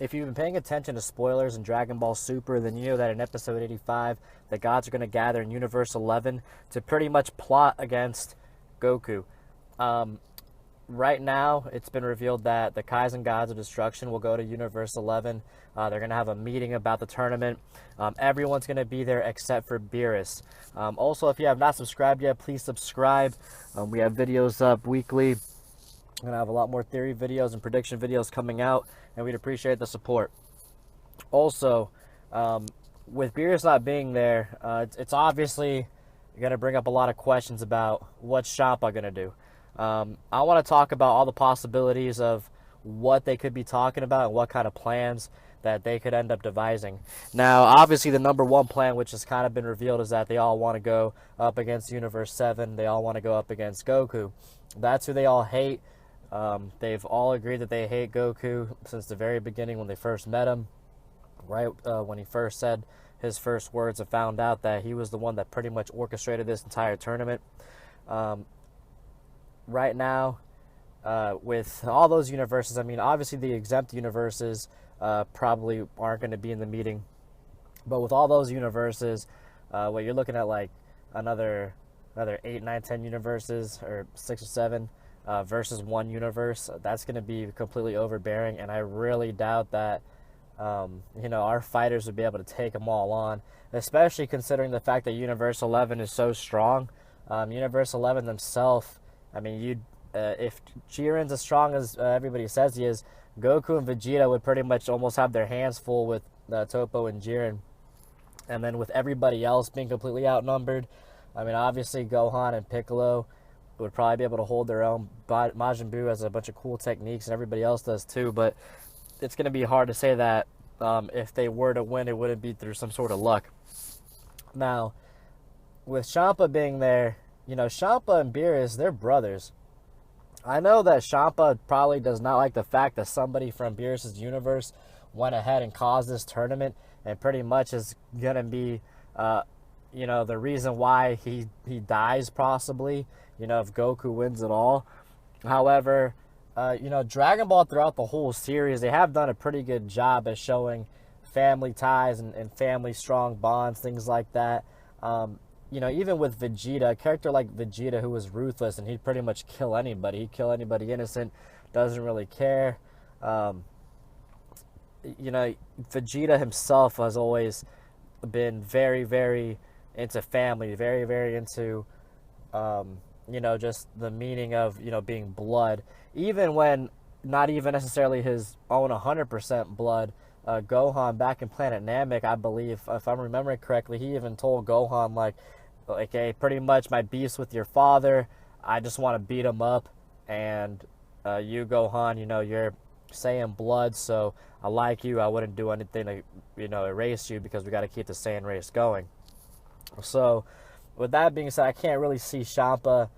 if you've been paying attention to spoilers in Dragon Ball Super, then you know that in episode 85, the gods are going to gather in Universe 11 to pretty much plot against Goku. Um, right now, it's been revealed that the Kaizen Gods of Destruction will go to Universe 11. They're going to have a meeting about the tournament. Everyone's going to be there except for Beerus. Also, if you have not subscribed yet, please subscribe. We have videos up weekly. We're going to have a lot more theory videos and prediction videos coming out, and we'd appreciate the support. Also, with Beerus not being there, it's obviously going to bring up a lot of questions about what's Champa going to do. I want to talk about all the possibilities of what they could be talking about and what kind of plans that they could end up devising. Now, obviously, the number one plan, which has kind of been revealed, is that they all want to go up against Universe 7. They all want to go up against Goku. That's who they all hate. They've all agreed that they hate Goku since the very beginning when they first met him. Right when he first said his first words and found out that he was the one that pretty much orchestrated this entire tournament. Right now, with all those universes, I mean, obviously the exempt universes probably aren't going to be in the meeting. But with all those universes, what you're looking at, like another 8, 9, 10 universes, or 6 or 7 versus one universe, that's going to be completely overbearing. And I really doubt that, our fighters would be able to take them all on, especially considering the fact that Universe 11 is so strong. Universe 11 themselves, I mean, if Jiren's as strong as everybody says he is, Goku and Vegeta would pretty much almost have their hands full with Toppo and Jiren. And then with everybody else being completely outnumbered, I mean, obviously Gohan and Piccolo would probably be able to hold their own. Majin Buu has a bunch of cool techniques, and everybody else does too, but it's going to be hard to say that if they were to win, it wouldn't be through some sort of luck. Now, with Champa being there, Champa and Beerus, they're brothers. I know that Champa probably does not like the fact that somebody from Beerus' universe went ahead and caused this tournament and pretty much is going to be, the reason why he dies possibly, if Goku wins it all. However, Dragon Ball throughout the whole series, they have done a pretty good job at showing family ties and family strong bonds, things like that. Even with Vegeta, a character like Vegeta who was ruthless and he'd pretty much kill anybody. He'd kill anybody innocent, doesn't really care. Vegeta himself has always been very, very into family, very, very into, just the meaning of, being blood. Even when not even necessarily his own 100% blood, Gohan back in Planet Namek, I believe, if I'm remembering correctly, he even told Gohan, like, hey, pretty much my beef's with your father. I just want to beat him up. And you, Gohan, you're Saiyan blood, so I like you. I wouldn't do anything to, erase you because we got to keep the Saiyan race going. So, with that being said, I can't really see Champa,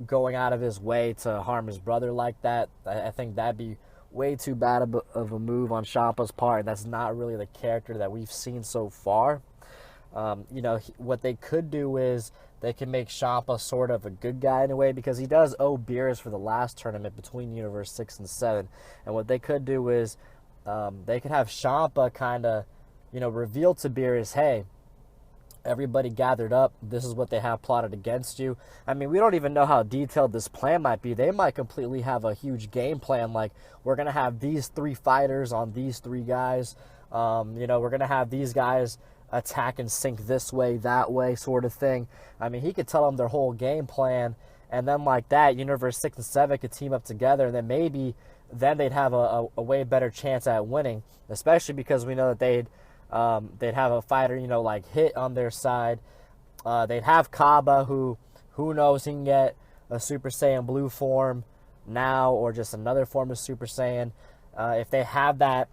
going out of his way to harm his brother like that. I think that'd be way too bad of a move on Champa's part. That's not really the character that we've seen so far. What they could do is they can make Champa sort of a good guy in a way, because he does owe Beerus for the last tournament between Universe 6 and 7. And what they could do is they could have Champa kind of, reveal to Beerus, hey, everybody gathered up. This is what they have plotted against you. I mean, we don't even know how detailed this plan might be. They might completely have a huge game plan, like, we're going to have these 3 fighters on these 3 guys. We're going to have these guys attack and sink this way, that way, sort of thing. I mean, he could tell them their whole game plan, and then like that, Universe 6 and 7 could team up together, and then maybe then they'd have a way better chance at winning, especially because we know that they'd have a fighter, like Hit on their side. They'd have Kaba, who knows, he can get a Super Saiyan Blue form now, or just another form of Super Saiyan. If they have that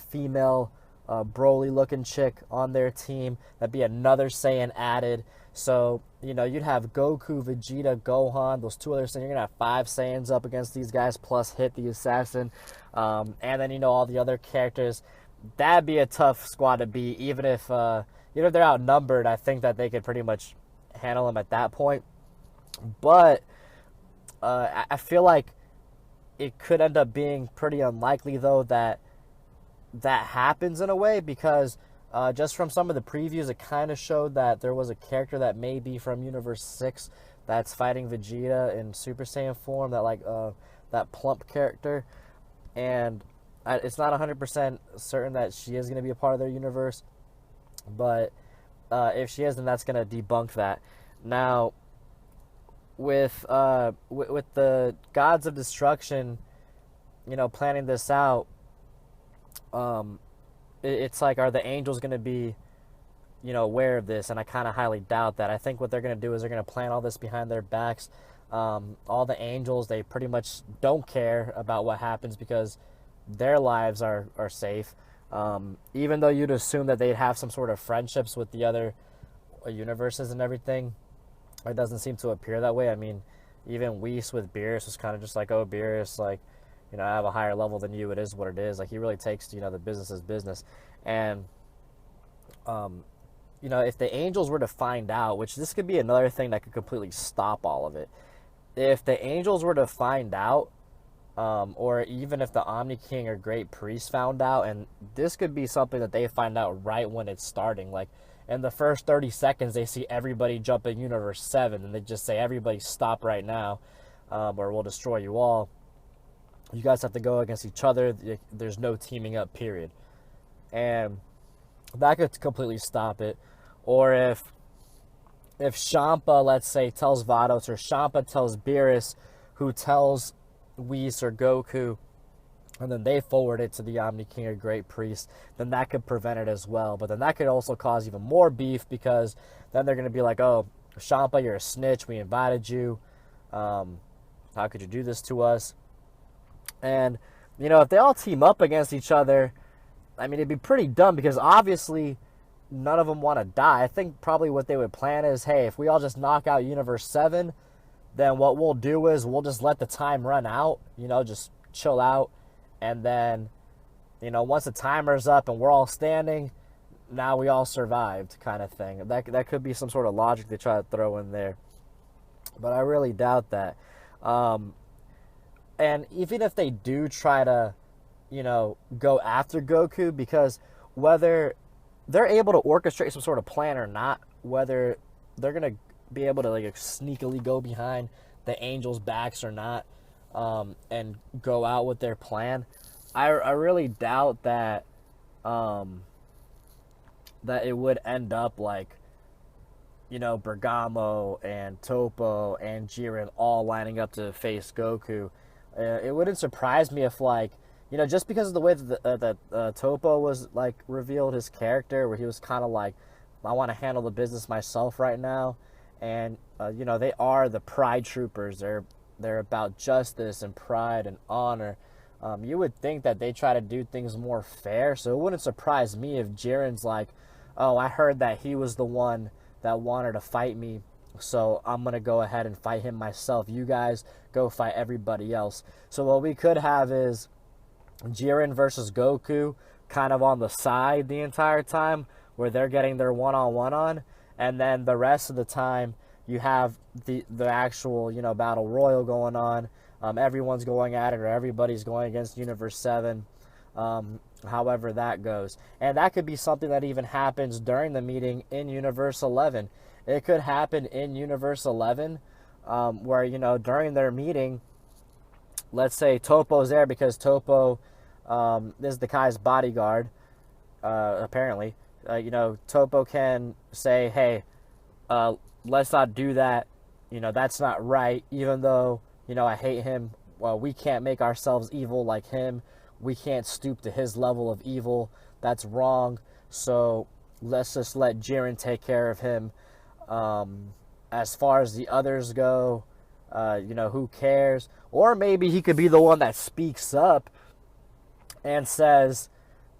female Broly looking chick on their team, that'd be another Saiyan added. So, you'd have Goku, Vegeta, Gohan, those 2 other Saiyans. You're going to have 5 Saiyans up against these guys, plus Hit the Assassin. And then, all the other characters. That'd be a tough squad to beat, even if they're outnumbered. I think that they could pretty much handle them at that point. But I feel like it could end up being pretty unlikely, though, that that happens in a way, because just from some of the previews, it kind of showed that there was a character that may be from Universe 6 that's fighting Vegeta in Super Saiyan form, that plump character. And it's not 100% certain that she is going to be a part of their universe, but if she is, then that's going to debunk that. Now, with the Gods of Destruction, planning this out, it's like, are the angels going to be, aware of this? And I kind of highly doubt that. I think what they're going to do is they're going to plan all this behind their backs. All the angels, they pretty much don't care about what happens because their lives are safe. Even though you'd assume that they'd have some sort of friendships with the other universes and everything, it doesn't seem to appear that way. I mean, even Whis with Beerus was kind of just like, oh, Beerus, like, I have a higher level than you. It is what it is. Like, he really takes, the business as business. And, if the angels were to find out, which this could be another thing that could completely stop all of it. If the angels were to find out, or even if the Omni King or Great Priest found out, and this could be something that they find out right when it's starting, like in the first 30 seconds they see everybody jump in Universe 7 and they just say, everybody stop right now, or we'll destroy you all. You guys have to go against each other. There's no teaming up, period. And that could completely stop it. Or if Champa, let's say, tells Vados, or Champa tells Beerus, who tells Whis or Goku, and then they forward it to the Omni King or Great Priest, then that could prevent it as well. But then that could also cause even more beef, because then they're going to be like, oh, Champa, you're a snitch. We invited you. How could you do this to us? And, if they all team up against each other, I mean, it'd be pretty dumb, because obviously none of them want to die. I think probably what they would plan is, hey, if we all just knock out Universe 7, then what we'll do is we'll just let the time run out, just chill out. And then, once the timer's up and we're all standing, now we all survived, kind of thing. That could be some sort of logic they try to throw in there. But I really doubt that. And even if they do try to, go after Goku, because whether they're able to orchestrate some sort of plan or not, whether they're going to be able to, like, sneakily go behind the angels' backs or not, and go out with their plan, I really doubt that that it would end up like, Bergamo and Topo and Jiren all lining up to face Goku. It wouldn't surprise me if, like, just because of the way that Topo was, like, revealed his character, where he was kind of like, I want to handle the business myself right now. And, they are the Pride Troopers. They're about justice and pride and honor. You would think that they try to do things more fair, so it wouldn't surprise me if Jiren's like, oh, I heard that he was the one that wanted to fight me, so I'm going to go ahead and fight him myself. You guys go fight everybody else. So what we could have is Jiren versus Goku kind of on the side the entire time, where they're getting their one-on-one on, and then the rest of the time you have the actual, battle royal going on. Everyone's going at it, or everybody's going against Universe 7, however that goes. And that could be something that even happens during the meeting in Universe 11. It could happen in Universe 11, where, during their meeting, let's say Topo's there because Topo is the Kai's bodyguard, apparently. Topo can say, hey, let's not do that. That's not right. Even though, I hate him, well, we can't make ourselves evil like him. We can't stoop to his level of evil. That's wrong. So let's just let Jiren take care of him. As far as the others go, who cares? Or maybe he could be the one that speaks up and says,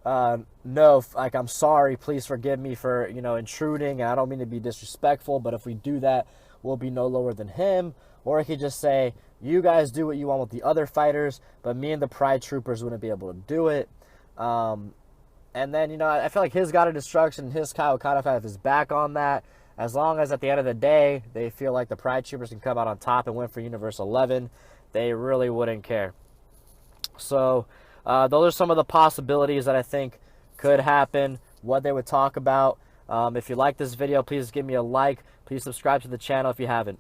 no, like, I'm sorry, please forgive me for, intruding, and I don't mean to be disrespectful, but if we do that, we'll be no lower than him. Or he could just say, you guys do what you want with the other fighters, but me and the Pride Troopers wouldn't be able to do it. And then, I feel like his God of Destruction, his Kai will kind of have his back on that, as long as at the end of the day, they feel like the Pride Troopers can come out on top and win for Universe 11. They really wouldn't care. So, Those are some of the possibilities that I think could happen, what they would talk about. If you like this video, please give me a like. Please subscribe to the channel if you haven't.